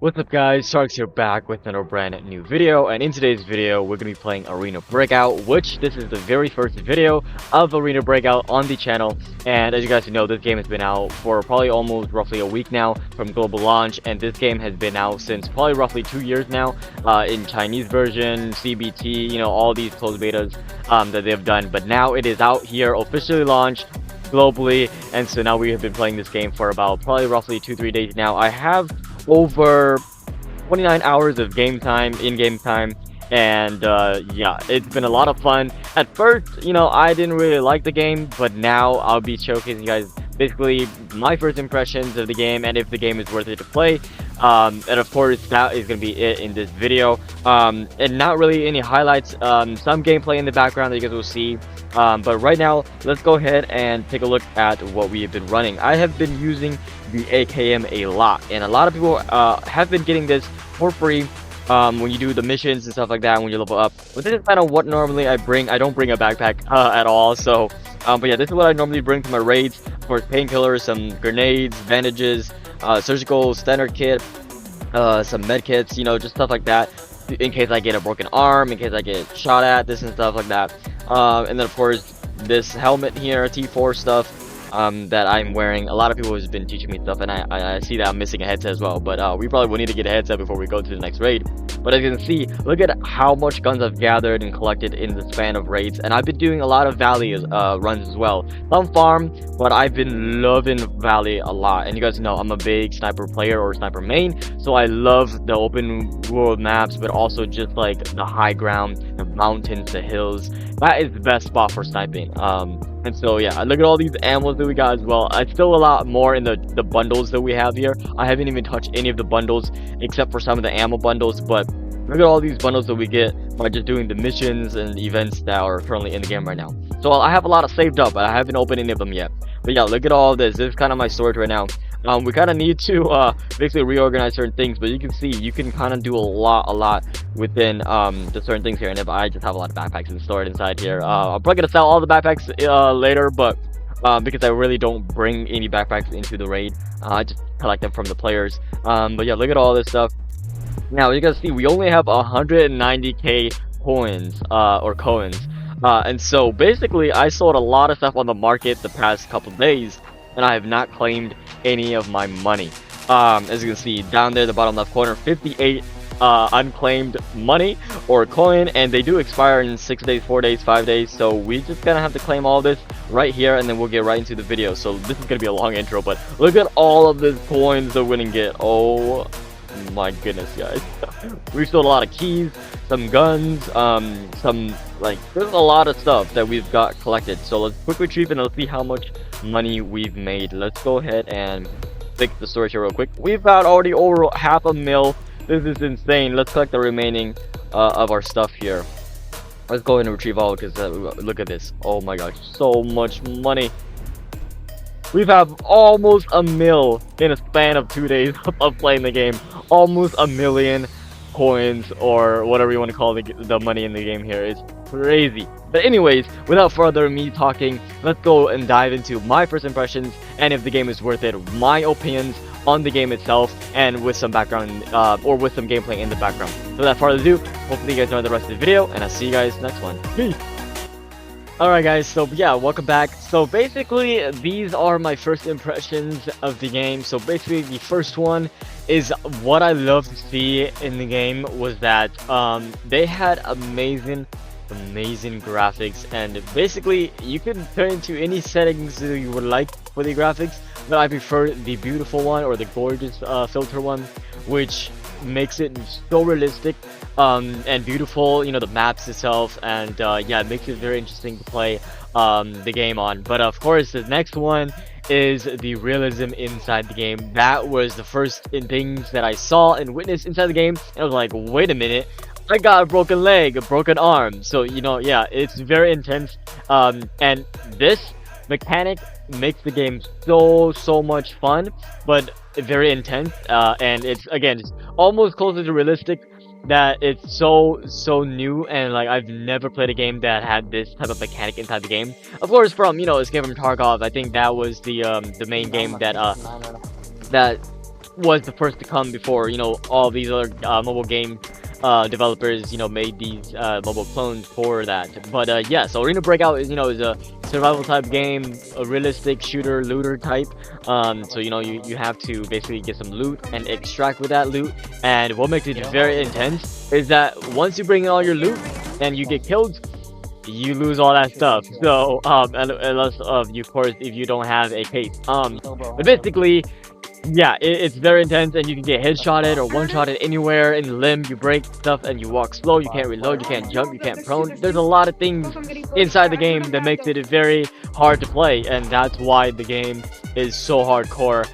What's up guys, Tarkov here back with another brand new video, and in today's video we're going to be playing Arena Breakout, which this is the very first video of Arena Breakout on the channel. And as you guys know, this game has been out for probably almost roughly a week now from global launch, and this game has been out since probably roughly 2 years now in Chinese version, CBT, all these closed betas that they've done. But now it is out here, officially launched globally, and so now we have been playing this game for about probably roughly 2-3 days now. I have over 29 hours of game time, in-game time, and yeah, it's been a lot of fun. At first, I didn't really like the game, but now I'll be showcasing you guys basically my first impressions of the game and if the game is worth it to play. And of course, that is going to be it in this video. And not really any highlights, some gameplay in the background that you guys will see. But right now, let's go ahead and take a look at what we have been running. I have been using the AKM a lot, and a lot of people have been getting this for free when you do the missions and stuff like that when you level up. But this is kind of what normally I bring. I don't bring a backpack at all, so but yeah, this is what I normally bring to my raids. Of course, painkillers, some grenades, bandages, surgical standard kit, some med kits, just stuff like that in case I get a broken arm, in case I get shot at, this and stuff like that. And then of course this helmet here, T4 stuff that I'm wearing. A lot of people have been teaching me stuff, and I see that I'm missing a headset as well, but we probably will need to get a headset before we go to the next raid. But as you can see, look at how much guns I've gathered and collected in the span of raids, and I've been doing a lot of Valley runs as well. Some farm, but I've been loving Valley a lot, and you guys know I'm a big sniper player or sniper main, so I love the open world maps, but also just like the high ground, the mountains, the hills. That is the best spot for sniping. And so yeah, look at all these ammos that we got as well. It's still a lot more in the bundles that we have here. I haven't even touched any of the bundles except for some of the ammo bundles, but look at all these bundles that we get by just doing the missions and events that are currently in the game right now. So I have a lot of saved up, but I haven't opened any of them yet. But yeah, look at all this. This is kind of my storage right now. We kind of need to basically reorganize certain things, but you can see you can kind of do a lot within the certain things here. And if I just have a lot of backpacks and stored inside here, I'm probably gonna sell all the backpacks later, but because I really don't bring any backpacks into the raid, I just collect them from the players. But yeah, look at all this stuff. Now you guys see we only have 190k coins or coins, and so basically I sold a lot of stuff on the market the past couple days, and I have not claimed any of my money. As you can see down there, the bottom left corner, 58 unclaimed money or coin, and they do expire in 6 days, 4 days, 5 days, so we just gonna have to claim all this right here, and then we'll get right into the video. So this is gonna be a long intro, but look at all of these coins that we're gonna get. Oh my goodness, guys. We've sold a lot of keys, some guns, there's a lot of stuff that we've got collected. So let's quick retrieve and let's see how much money we've made. Let's go ahead and fix the storage here real quick. We've got already over half a mil. This is insane. Let's collect the remaining of our stuff here. Let's go ahead and retrieve all, because look at this. Oh my gosh, so much money. We've have almost a mil in a span of 2 days of playing the game. Almost a million coins, or whatever you want to call the money in the game here. It's crazy. But anyways, without further me talking, let's go and dive into my first impressions and if the game is worth it, my opinions on the game itself, and with some background or with some gameplay in the background. So without further ado, hopefully you guys enjoy the rest of the video, and I'll see you guys next one. Peace. Alright guys, so yeah, welcome back. So basically, these are my first impressions of the game. So basically, the first one is what I love to see in the game was that they had amazing graphics, and basically you can turn into any settings that you would like for the graphics, but I prefer the beautiful one, or the gorgeous filter one, which makes it so realistic and beautiful, the maps itself, and yeah, it makes it very interesting to play the game on. But of course, the next one is the realism inside the game. That was the first things that I saw and witnessed inside the game, and I was like, wait a minute, I got a broken leg, a broken arm. So yeah, it's very intense, and this mechanic makes the game so much fun, but very intense, and it's again just almost closer to realistic, that it's so new, and like I've never played a game that had this type of mechanic inside the game. Of course, from Escape from Tarkov, I think that was the main game that was the first to come before, you know, all these other mobile game developers, you know, made these mobile clones for that. But yeah, so Arena Breakout is, you know, is a survival type game, a realistic shooter looter type. So you know, you have to basically get some loot and extract with that loot. And what makes it very intense is that once you bring in all your loot and you get killed, you lose all that stuff. So unless of you, of course, if you don't have a case. But basically, yeah, it's very intense, and you can get headshotted or one-shotted anywhere in the limb. You break stuff and you walk slow. You can't reload. You can't jump. You can't prone. There's a lot of things inside the game that makes it very hard to play, and that's why the game is so hardcore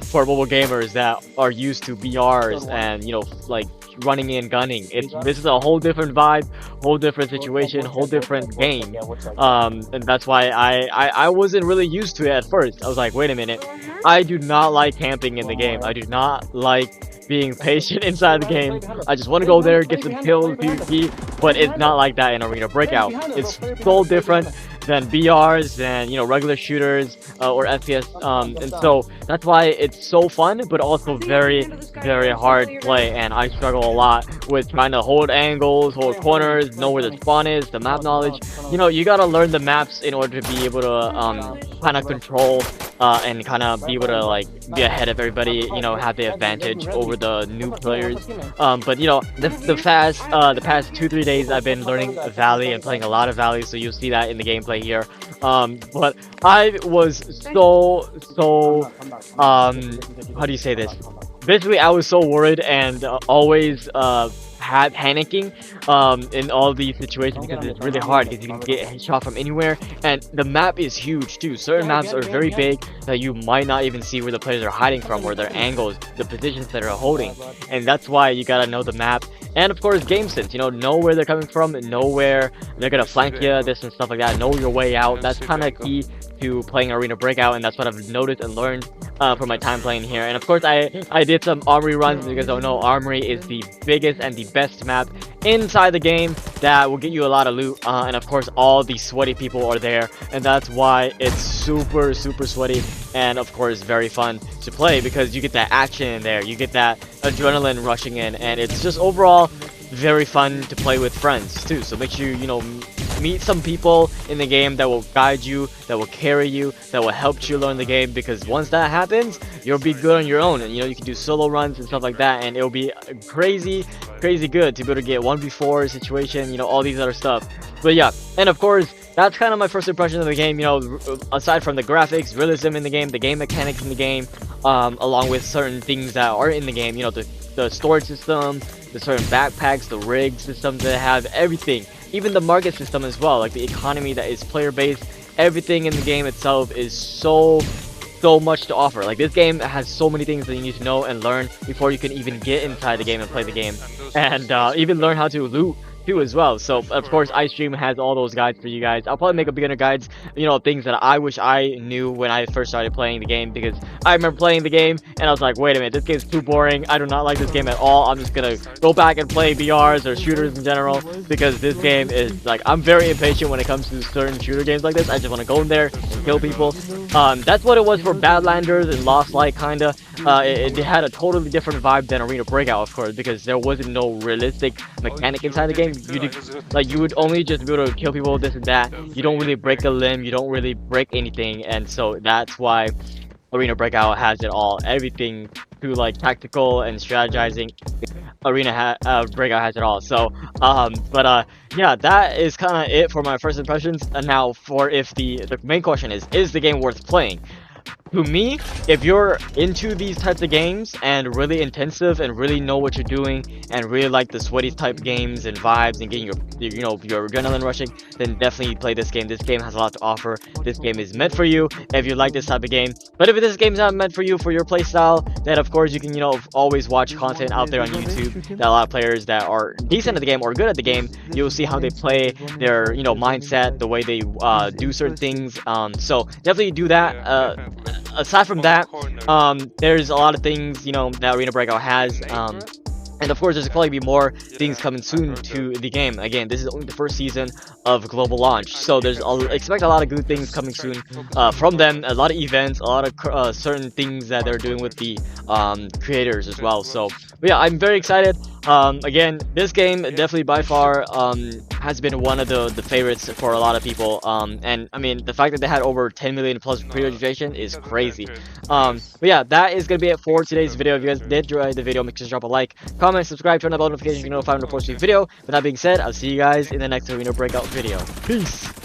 for mobile gamers that are used to BRs and, you know, like running in gunning. This is a whole different vibe, whole different situation, whole different game. And that's why I wasn't really used to it at first. I was like, wait a minute, I do not like camping in the game. I do not like being patient inside the game. I just want to go there, get some kills, PvP, but it's not like that in Arena Breakout. It's so different than BRs and, you know, regular shooters or FPS, and so that's why it's so fun, but also very, very hard to play. And I struggle a lot with trying to hold angles, hold corners, know where the spawn is, the map knowledge. You know, you gotta learn the maps in order to be able to kind of control and kind of be able to like be ahead of everybody, you know, have the advantage over the new players. But you know, the past 2-3 days I've been learning Valley and playing a lot of Valley, so you'll see that in the gameplay here. But I was so how do you say this? Basically, I was so worried and always panicking in all these situations because it's really hard because you can get shot from anywhere, and the map is huge too. Certain maps are very big that you might not even see where the players are hiding from or their angles, the positions that are holding, and that's why you gotta know the map. And of course, game sense, you know where they're coming from, know where they're gonna flank you, this and stuff like that, know your way out. That's kind of key to playing Arena Breakout, and that's what I've noticed and learned from my time playing here. And of course, I did some armory runs because I know armory is the biggest and the best map inside the game that will get you a lot of loot. And of course, all these sweaty people are there, and that's why it's super sweaty, and of course very fun to play because you get that action in there, you get that adrenaline rushing in, and it's just overall very fun to play with friends too. So make sure you know, meet some people in the game that will guide you, that will carry you, that will help you learn the game, because once that happens, you'll be good on your own, and you know, you can do solo runs and stuff like that, and it'll be crazy good to be able to get 1v4 situation, you know, all these other stuff. But yeah, and of course, that's kind of my first impression of the game, you know, aside from the graphics, realism in the game mechanics in the game, along with certain things that are in the game, you know, the storage system, the certain backpacks, the rig systems that have everything, even the market system as well, like the economy that is player based. Everything in the game itself is so much to offer. Like, this game has so many things that you need to know and learn before you can even get inside the game and play the game, and even learn how to loot too as well. So of course, iStream has all those guides for you guys. I'll probably make a beginner guides, you know, things that I wish I knew when I first started playing the game, because I remember playing the game and I was like, wait a minute, this game's too boring. I do not like this game at all. I'm just gonna go back and play BRs or shooters in general, because this game is like, I'm very impatient when it comes to certain shooter games like this. I just want to go in there and kill people. That's what it was for Badlanders and Lost Light, kinda. It had a totally different vibe than Arena Breakout, of course, because there wasn't no realistic mechanic inside the game. You would only just be able to kill people, this and that. You don't really break a limb, you don't really break anything, and so that's why Arena Breakout has it all. Everything to like tactical and strategizing, Breakout has it all. So yeah, that is kind of it for my first impressions. And now for if the main question is the game worth playing? To me, if you're into these types of games and really intensive and really know what you're doing and really like the sweaty type games and vibes and getting your adrenaline rushing, then definitely play this game. This game has a lot to offer. This game is meant for you if you like this type of game. But if this game's not meant for you, for your playstyle, then of course you can, you know, always watch content out there on YouTube that a lot of players that are decent at the game or good at the game, you'll see how they play, their, you know, mindset, the way they do certain things. So definitely do that. Aside from that, there's a lot of things, you know, that Arena Breakout has, And of course, there's probably be more things coming soon to the game. Again, this is only the first season of Global Launch, so expect a lot of good things coming soon from them. A lot of events, a lot of certain things that they're doing with the creators as well. So, but yeah, I'm very excited. Again, this game definitely by far has been one of the favorites for a lot of people. And I mean, the fact that they had over 10 million plus pre-registration is crazy. But yeah, that is gonna be it for today's video. If you guys did enjoy the video, make sure to drop a like, comment, subscribe, turn on the bell notification to get notified when I post a new video. With that being said, I'll see you guys in the next Arena Breakout video. Peace!